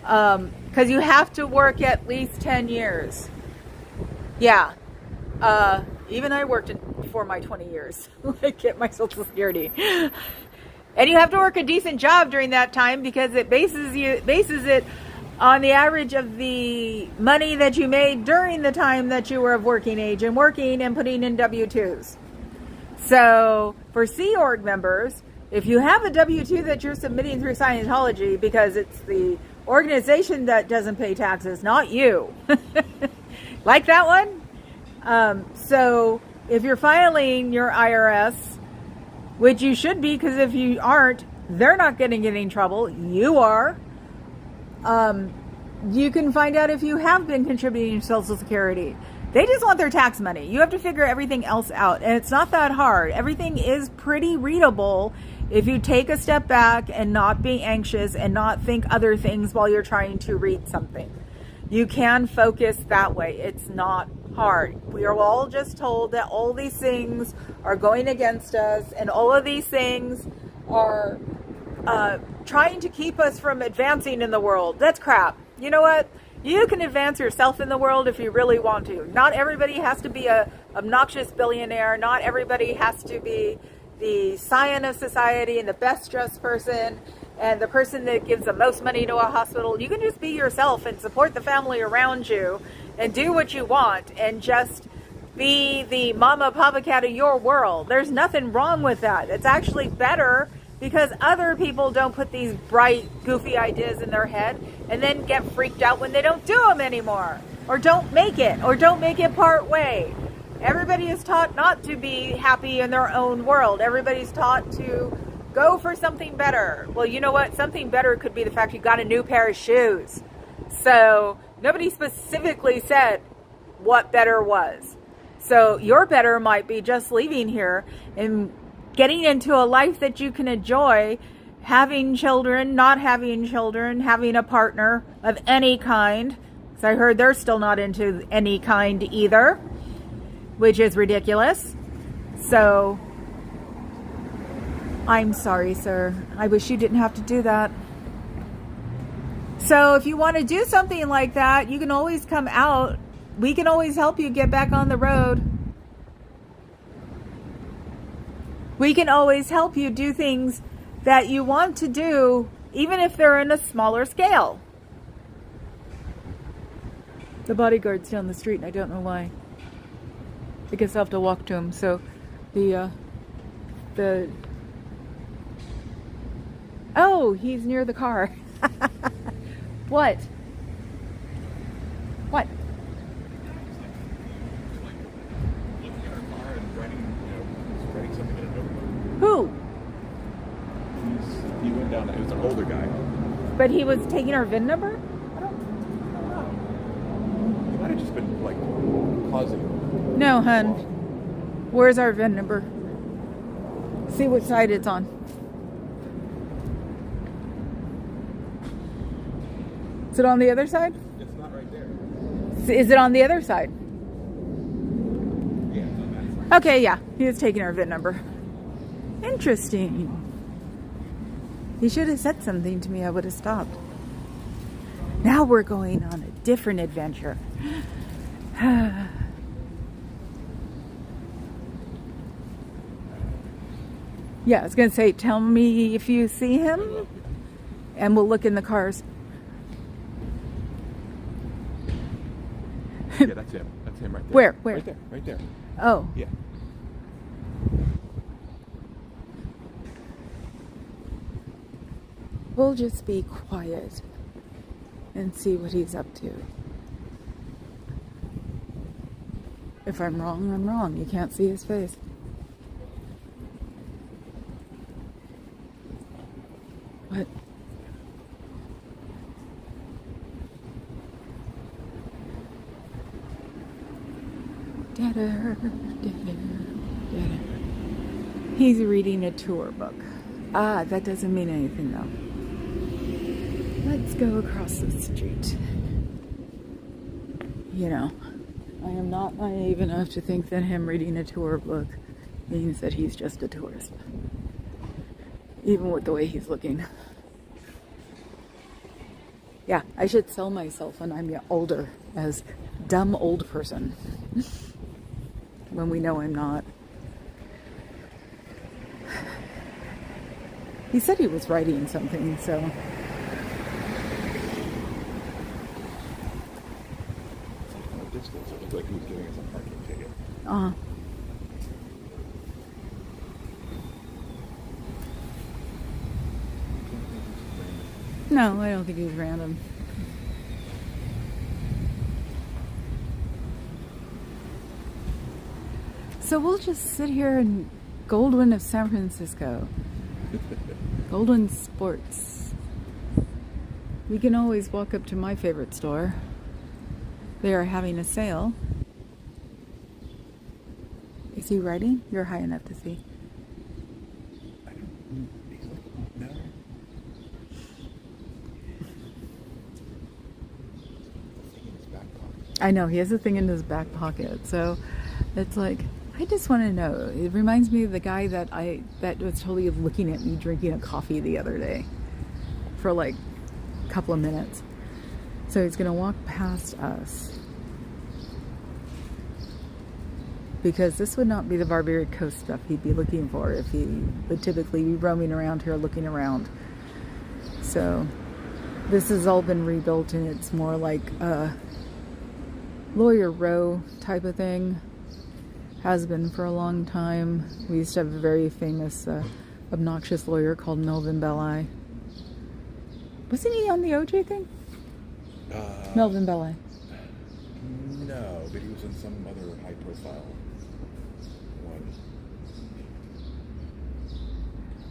Because you have to work at least 10 years. Yeah. Even I worked for my 20 years. I get my Social Security. And you have to work a decent job during that time because it bases it on the average of the money that you made during the time that you were of working age and working and putting in W-2s. So for Sea Org members, if you have a W-2 that you're submitting through Scientology, because it's the organization that doesn't pay taxes, not you. Like that one? So if you're filing your IRS, which you should be, because if you aren't, they're not going to get in trouble. You are. You can find out if you have been contributing to Social Security. They just want their tax money. You have to figure everything else out. And it's not that hard. Everything is pretty readable if you take a step back and not be anxious and not think other things while you're trying to read something. You can focus that way. It's not hard. We are all just told that all these things are going against us and all of these things are trying to keep us from advancing in the world. That's crap. You know what? You can advance yourself in the world if you really want to. Not everybody has to be a obnoxious billionaire. Not everybody has to be the scion of society and the best dressed person and the person that gives the most money to a hospital. You can just be yourself and support the family around you and do what you want and just be the mama papa cat of your world. There's nothing wrong with that. It's actually better because other people don't put these bright, goofy ideas in their head and then get freaked out when they don't do them anymore or don't make it part way. Everybody is taught not to be happy in their own world. Everybody's taught to go for something better. Well, you know what? Something better could be the fact you got a new pair of shoes. So nobody specifically said what better was. So your better might be just leaving here and getting into a life that you can enjoy, having children, not having children, having a partner of any kind. Because I heard they're still not into any kind either, which is ridiculous. So I'm sorry, sir. I wish you didn't have to do that. So if you want to do something like that, you can always come out. We can always help you get back on the road. We can always help you do things that you want to do, even if they're in a smaller scale. The bodyguard's down the street and I don't know why. I guess I'll have to walk to him. So oh, he's near the car. What? What? Looking at our car and writing something in a notebook. Who? He went down. It was an older guy. But he was taking our VIN number? I don't know. He might have just been like causing. No, hun. Where's our VIN number? See what side it's on. Is it on the other side? It's not right there. Is it on the other side? Yeah, it's on that side. Okay, yeah. He was taking our VIN number. Interesting. He should have said something to me. I would have stopped. Now we're going on a different adventure. Yeah, I was going to say, tell me if you see him, and we'll look in the cars. Yeah, that's him. That's him right there. Where? Where? Right there. Right there. Oh. Yeah. We'll just be quiet and see what he's up to. If I'm wrong, I'm wrong. You can't see his face. What? Dadder, dadder, dadder. He's reading a tour book. Ah, that doesn't mean anything though. Let's go across the street. You know, I am not naive enough to think that him reading a tour book means that he's just a tourist. Even with the way he's looking. Yeah, I should sell myself when I'm older as dumb old person. When we know I'm not. He said he was writing something, so. From a distance, it looked like he was giving us a parking ticket. No, I don't think he was random. So we'll just sit here in Goldwyn of San Francisco. Goldwyn Sports. We can always walk up to my favorite store. They are having a sale. Is he writing? You're high enough to see. I don't. He's like, no. In his back pocket. I know, he has a thing in his back pocket. So it's like, I just want to know. It reminds me of the guy that was totally looking at me drinking a coffee the other day for like a couple of minutes. So he's going to walk past us because this would not be the Barbary Coast stuff he'd be looking for if he would typically be roaming around here looking around. So this has all been rebuilt and it's more like a Lawyer Row type of thing. Has been for a long time. We used to have a very famous obnoxious lawyer called Melvin Belli. Wasn't he on the OJ thing? Melvin Belli. No, but he was in some other high-profile one.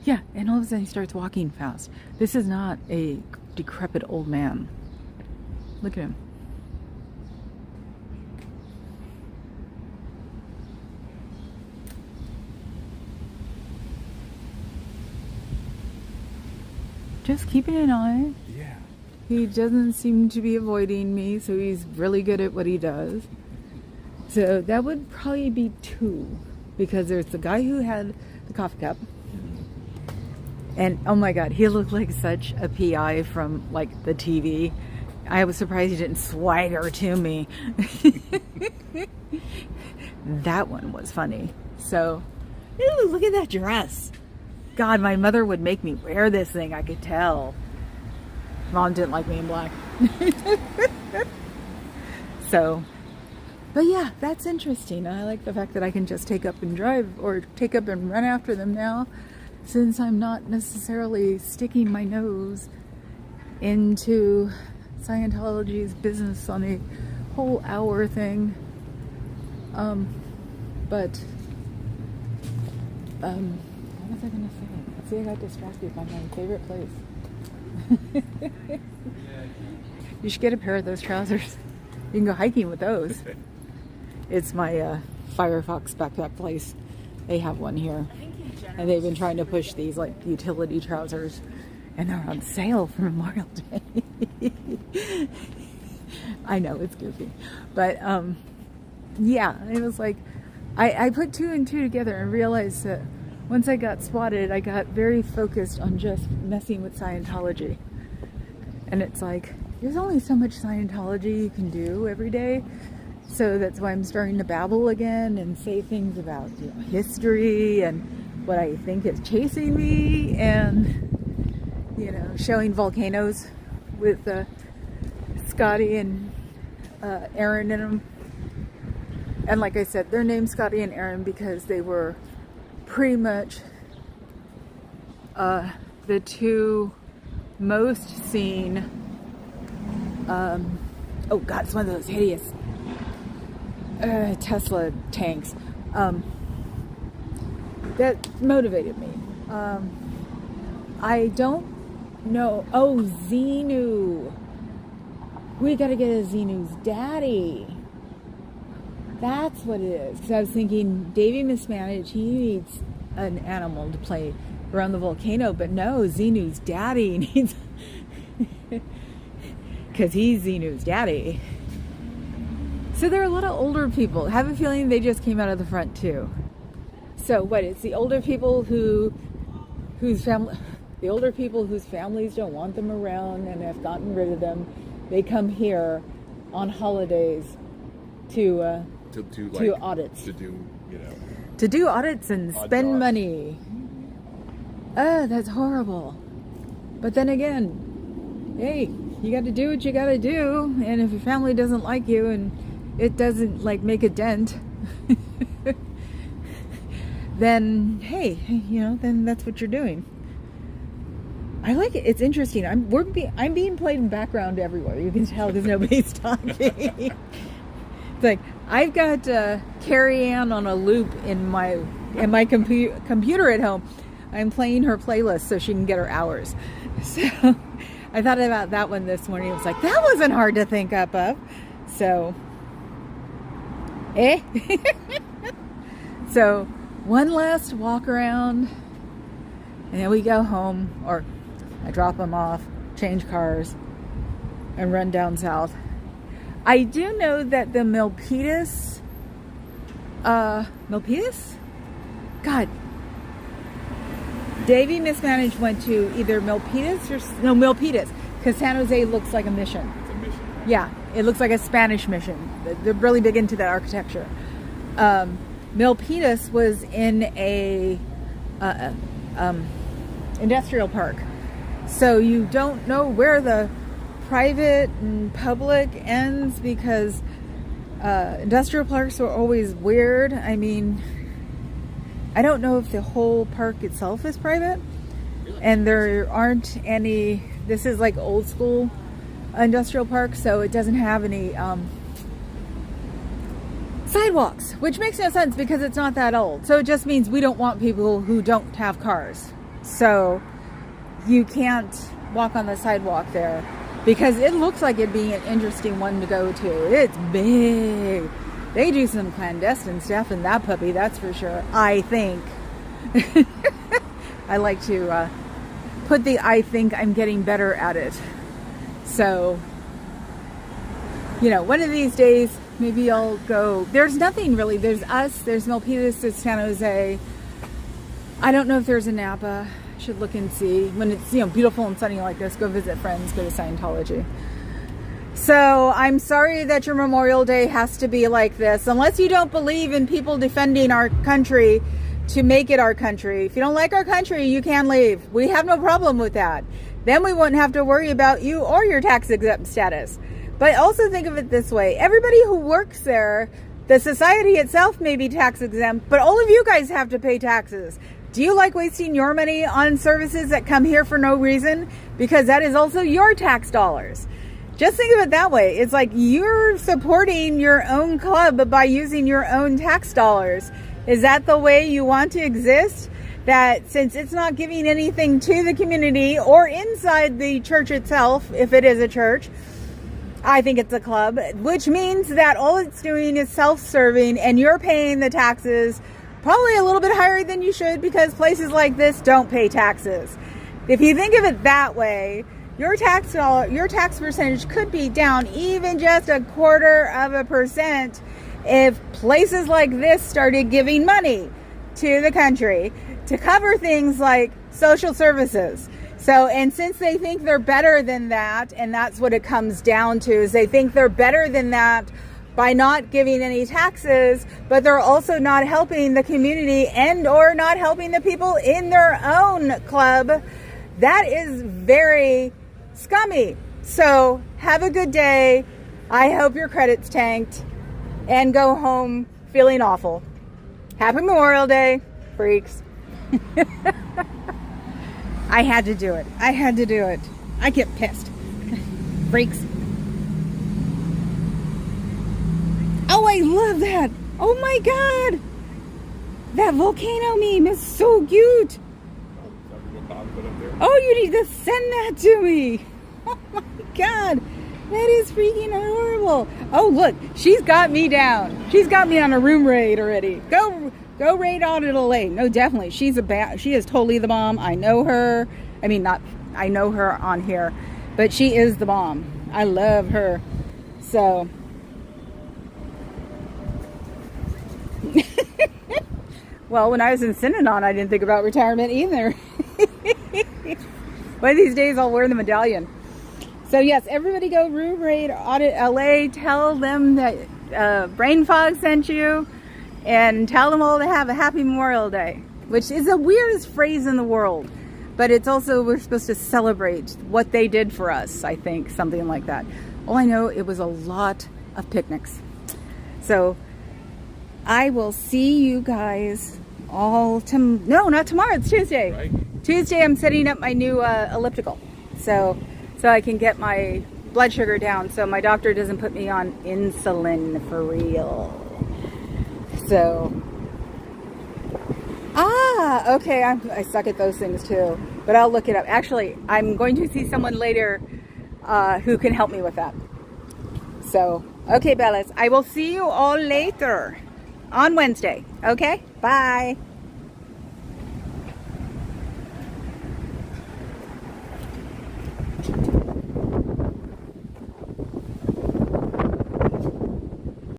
Yeah, and all of a sudden he starts walking fast. This is not a decrepit old man. Look at him. Just keeping an eye. Yeah. He doesn't seem to be avoiding me, so he's really good at what he does. So that would probably be 2, because there's the guy who had the coffee cup. And oh my God, he looked like such a PI from like the TV. I was surprised he didn't swagger to me. That one was funny. So, ooh, look at that dress. God, my mother would make me wear this thing, I could tell. Mom didn't like me in black. So, but yeah, that's interesting. I like the fact that I can just take up and drive or take up and run after them now, since I'm not necessarily sticking my nose into Scientology's business on a whole hour thing. What was I going to say? See, I got distracted by my favorite place. You should get a pair of those trousers. You can go hiking with those. It's my Firefox backpack place. They have one here. And they've been trying to push these like utility trousers. And they're on sale for Memorial Day. I know, it's goofy. But yeah, it was like, I put 2 and 2 together and realized that once I got spotted, I got very focused on just messing with Scientology. And it's like, there's only so much Scientology you can do every day. So that's why I'm starting to babble again and say things about, you know, history and what I think is chasing me, and, you know, showing volcanoes with Scotty and Aaron in them. And like I said, they're named Scotty and Aaron because they were pretty much the 2 most seen, oh God, it's one of those hideous Tesla tanks that motivated me. I don't know. Oh, Xenu. We gotta get a Xenu's daddy. That's what it is. Because I was thinking, Davey mismanaged. He needs an animal to play around the volcano. But no, Xenu's daddy needs, because he's Xenu's daddy. So they're a little older people. I have a feeling they just came out of the front too. So what? It's the older people whose families don't want them around and have gotten rid of them. They come here on holidays to audits. To do audits and spend money. That's horrible. But then again, hey, you got to do what you got to do, and if your family doesn't like you and it doesn't like make a dent, then hey, then that's what you're doing. I like it. It's interesting. I'm being played in background everywhere. You can tell because nobody's talking. It's like I've got Carrie Ann on a loop in my computer at home. I'm playing her playlist so she can get her hours. So I thought about that one this morning. It was like, that wasn't hard to think up of. So, So one last walk around, and then we go home, or I drop them off, change cars, and run down south. I do know that the Milpitas? God. Davey Mismanaged went to either Milpitas, because San Jose looks like a mission. It's a mission. Right? Yeah, it looks like a Spanish mission. They're really big into that architecture. Milpitas was in a industrial park. So you don't know where the private and public ends, because industrial parks are always weird. I mean, I don't know if the whole park itself is private, and there aren't any. This is like old school industrial park, so it doesn't have any sidewalks, which makes no sense because it's not that old. So it just means we don't want people who don't have cars. So you can't walk on the sidewalk there, because it looks like it'd be an interesting one to go to. It's big. They do some clandestine stuff in that puppy, that's for sure. I think. I like to put the I think. I'm getting better at it. So, one of these days, maybe I'll go. There's nothing really. There's us. There's Milpitas. There's San Jose. I don't know if there's a Napa. Should look and see. When it's beautiful and sunny like this, go visit friends. Go to Scientology. So I'm sorry that your Memorial Day has to be like this. Unless you don't believe in people defending our country to make it our country. If you don't like our country, you can leave. We have no problem with that. Then we wouldn't have to worry about you or your tax exempt status. But also think of it this way. Everybody who works there, the society itself may be tax exempt, but all of you guys have to pay taxes. Do you like wasting your money on services that come here for no reason? Because that is also your tax dollars. Just think of it that way. It's like you're supporting your own club by using your own tax dollars. Is that the way you want to exist? That since it's not giving anything to the community or inside the church itself, if it is a church, I think it's a club, which means that all it's doing is self-serving, and you're paying the taxes probably a little bit higher than you should, because places like this don't pay taxes. If you think of it that way, your tax percentage could be down even just 0.25% if places like this started giving money to the country to cover things like social services. So, and since they think they're better than that, and that's what it comes down to, is they think they're better than that by not giving any taxes, but they're also not helping the community and or not helping the people in their own club. That is very scummy. So have a good day. I hope your credit's tanked and go home feeling awful. Happy Memorial Day, freaks. I had to do it. I get pissed. Freaks. Oh, I love that. Oh my God. That volcano meme is so cute. Oh, you need to send that to me. Oh my God. That is freaking adorable. Oh, look. She's got me down. She's got me on a room raid already. Go Go raid Audit LA. No, definitely. She is totally the bomb. I know her. I mean, not, I know her on here, but she is the bomb. I love her. So, well, when I was in Synanon, I didn't think about retirement either. One of these days I'll wear the medallion. So yes, everybody go raid Audit LA. Tell them that Brain Fog sent you. And tell them all to have a happy Memorial Day, which is the weirdest phrase in the world. But it's also, we're supposed to celebrate what they did for us, I think, something like that. All I know, it was a lot of picnics. So I will see you guys all no, not tomorrow, it's Tuesday. Right. Tuesday I'm setting up my new elliptical. So I can get my blood sugar down so my doctor doesn't put me on insulin for real. So, okay, I suck at those things too, but I'll look it up. Actually, I'm going to see someone later who can help me with that. So, okay, Bellas, I will see you all later on Wednesday. Okay, bye.